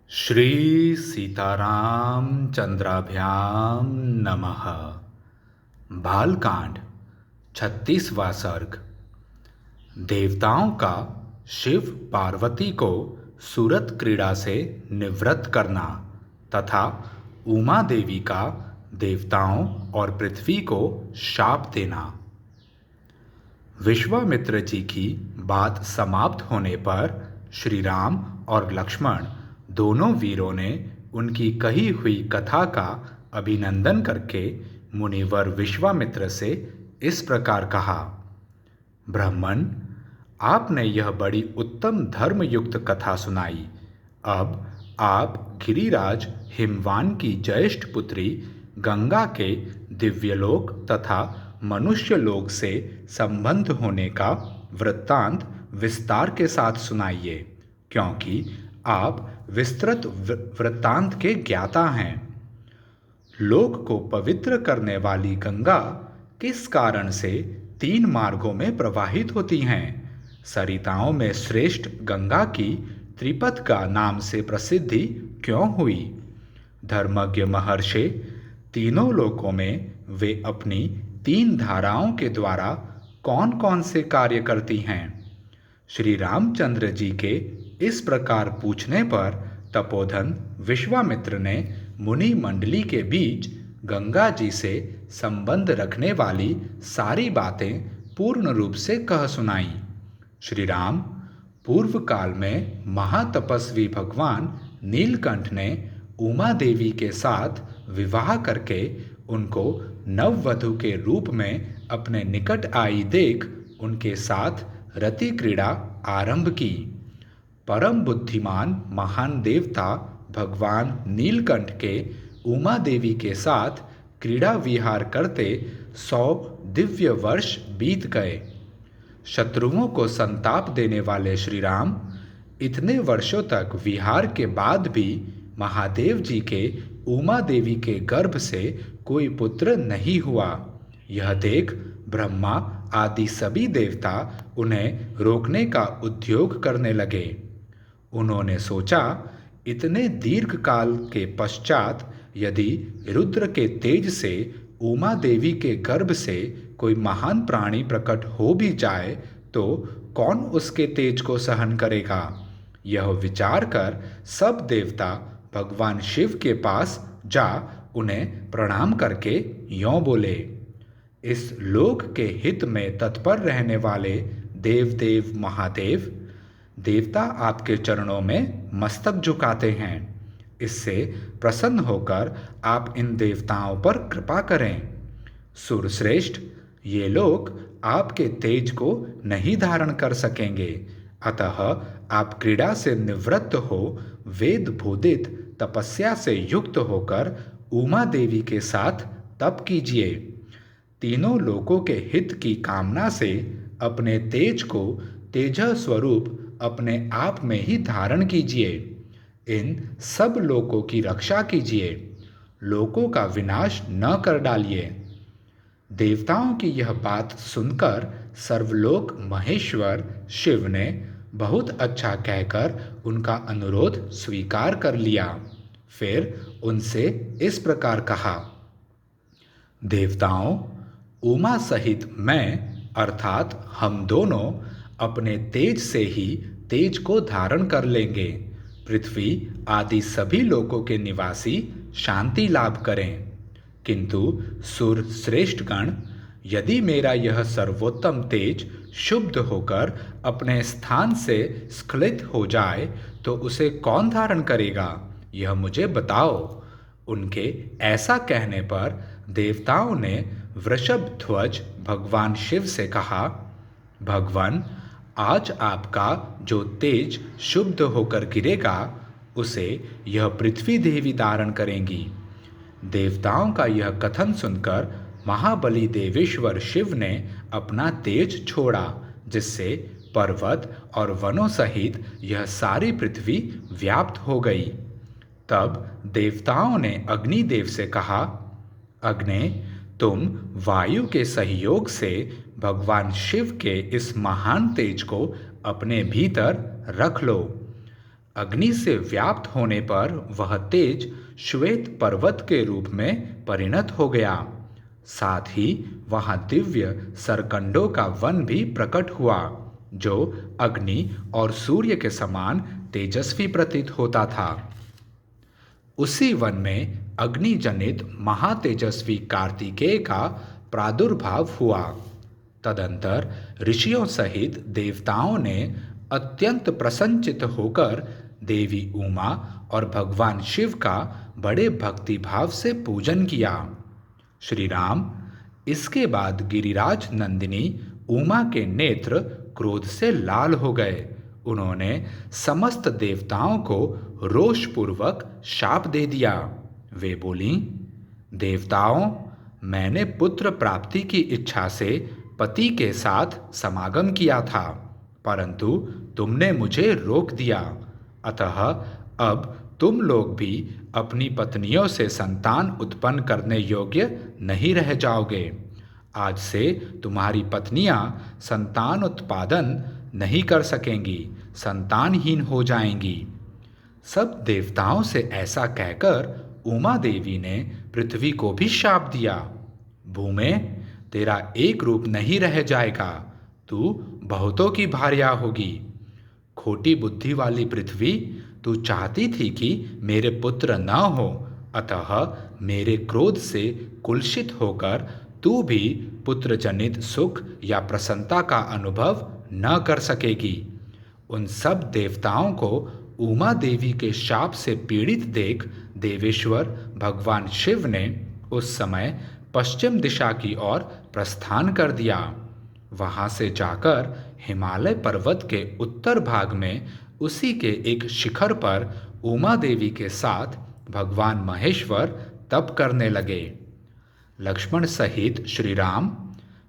श्री सीताराम चंद्राभ्याम नमः। बालकांड 36वां सर्ग। देवताओं का शिव पार्वती को सूरत क्रीड़ा से निवृत्त करना तथा उमा देवी का देवताओं और पृथ्वी को शाप देना। विश्वामित्र जी की बात समाप्त होने पर श्री राम और लक्ष्मण दोनों वीरों ने उनकी कही हुई कथा का अभिनंदन करके मुनिवर विश्वामित्र से इस प्रकार कहा। ब्राह्मण, आपने यह बड़ी उत्तम धर्मयुक्त कथा सुनाई। अब आप गिरिराज हिमवान की ज्येष्ठ पुत्री गंगा के दिव्यलोक तथा मनुष्य लोक से संबंध होने का वृत्तांत विस्तार के साथ सुनाइए, क्योंकि आप विस्तृत वृत्तांत के ज्ञाता हैं। लोक को पवित्र करने वाली गंगा किस कारण से 3 मार्गों में प्रवाहित होती हैं? सरिताओं में श्रेष्ठ गंगा की त्रिपथगा नाम से प्रसिद्धि क्यों हुई? धर्मज्ञ महर्षि, तीनों लोकों में वे अपनी 3 धाराओं के द्वारा कौन कौन से कार्य करती हैं? श्री रामचंद्र जी के इस प्रकार पूछने पर तपोधन विश्वामित्र ने मुनि मंडली के बीच गंगा जी से संबंध रखने वाली सारी बातें पूर्ण रूप से कह सुनाई। श्री राम, पूर्व काल में महातपस्वी भगवान नीलकंठ ने उमा देवी के साथ विवाह करके उनको नववधु के रूप में अपने निकट आई देख उनके साथ रति क्रीड़ा आरंभ की। परम बुद्धिमान महान देवता भगवान नीलकंठ के उमा देवी के साथ क्रीड़ा विहार करते 100 दिव्य वर्ष बीत गए। शत्रुओं को संताप देने वाले श्री राम इतने वर्षों तक विहार के बाद भी महादेव जी के उमा देवी के गर्भ से कोई पुत्र नहीं हुआ। यह देख ब्रह्मा आदि सभी देवता उन्हें रोकने का उद्योग करने लगे। उन्होंने सोचा, इतने दीर्घ काल के पश्चात यदि रुद्र के तेज से उमा देवी के गर्भ से कोई महान प्राणी प्रकट हो भी जाए तो कौन उसके तेज को सहन करेगा? यह विचार कर सब देवता भगवान शिव के पास जा उन्हें प्रणाम करके यों बोले। इस लोक के हित में तत्पर रहने वाले देव महादेव, देवता आपके चरणों में मस्तक झुकाते हैं। इससे प्रसन्न होकर आप इन देवताओं पर कृपा करें। सुरश्रेष्ठ, ये लोग आपके तेज को नहीं धारण कर सकेंगे, अतः आप क्रीड़ा से निवृत्त हो वेद बोधित तपस्या से युक्त होकर उमा देवी के साथ तप कीजिए। तीनों लोकों के हित की कामना से अपने तेज को तेज स्वरूप अपने आप में ही धारण कीजिए। इन सब लोकों की रक्षा कीजिए, लोकों का विनाश न कर डालिए। देवताओं की यह बात सुनकर सर्वलोक महेश्वर शिव ने बहुत अच्छा कहकर उनका अनुरोध स्वीकार कर लिया। फिर उनसे इस प्रकार कहा। देवताओं, उमा सहित मैं अर्थात हम दोनों अपने तेज से ही तेज को धारण कर लेंगे। पृथ्वी आदि सभी लोकों के निवासी शांति लाभ करें। किंतु सुर श्रेष्ठ गण, यदि मेरा यह सर्वोत्तम तेज शुद्ध होकर अपने स्थान से स्खलित हो जाए तो उसे कौन धारण करेगा, यह मुझे बताओ। उनके ऐसा कहने पर देवताओं ने वृषभ ध्वज भगवान शिव से कहा, भगवान, आज आपका जो तेज शुद्ध होकर गिरेगा उसे यह पृथ्वी देवी धारण करेंगी। देवताओं का यह कथन सुनकर महाबली देवेश्वर शिव ने अपना तेज छोड़ा, जिससे पर्वत और वनों सहित यह सारी पृथ्वी व्याप्त हो गई। तब देवताओं ने अग्निदेव से कहा, अग्ने, तुम वायु के सहयोग से भगवान शिव के इस महान तेज को अपने भीतर रख लो। अग्नि से व्याप्त होने पर वह तेज श्वेत पर्वत के रूप में परिणत हो गया। साथ ही वहां दिव्य सरकंडों का वन भी प्रकट हुआ, जो अग्नि और सूर्य के समान तेजस्वी प्रतीत होता था। उसी वन में अग्नि जनित महातेजस्वी कार्तिकेय का प्रादुर्भाव हुआ। तदंतर ऋषियों सहित देवताओं ने अत्यंत प्रसन्नचित्त होकर देवी उमा और भगवान शिव का बड़े भक्तिभाव से पूजन किया। श्री राम इसके बाद गिरिराज नंदिनी उमा के नेत्र क्रोध से लाल हो गए। उन्होंने समस्त देवताओं को रोषपूर्वक शाप दे दिया। वे बोलीं, देवताओं, मैंने पुत्र प्राप्ति की इच्छा से पति के साथ समागम किया था, परंतु तुमने मुझे रोक दिया। अतः अब तुम लोग भी अपनी पत्नियों से संतान उत्पन्न करने योग्य नहीं रह जाओगे। आज से तुम्हारी पत्नियां संतान उत्पादन नहीं कर सकेंगी, संतानहीन हो जाएंगी। सब देवताओं से ऐसा कहकर उमा देवी ने पृथ्वी को भी शाप दिया। भूमे, तेरा एक रूप नहीं रह जाएगा, तू बहुतों की भार्या होगी। खोटी बुद्धि वाली पृथ्वी, तू चाहती थी कि मेरे पुत्र न हो, अतः मेरे क्रोध से कुलसित होकर तू भी पुत्र जनित सुख या प्रसन्नता का अनुभव न कर सकेगी। उन सब देवताओं को उमा देवी के शाप से पीड़ित देख देवेश्वर भगवान शिव ने उस समय पश्चिम दिशा की ओर प्रस्थान कर दिया। वहां से जाकर हिमालय पर्वत के उत्तर भाग में उसी के एक शिखर पर उमा देवी के साथ भगवान महेश्वर तप करने लगे। लक्ष्मण सहित श्री राम,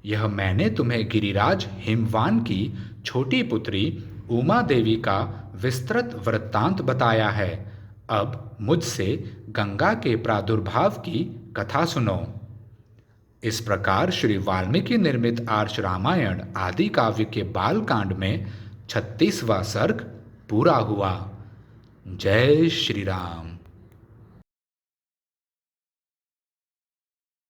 यह मैंने तुम्हें गिरिराज हिमवान की छोटी पुत्री उमा देवी का विस्तृत वृत्तांत बताया है। अब मुझसे गंगा के प्रादुर्भाव की कथा सुनो। इस प्रकार श्री वाल्मीकि निर्मित आर्ष रामायण आदि काव्य के बालकांड में 36वां सर्ग पूरा हुआ। जय श्री राम।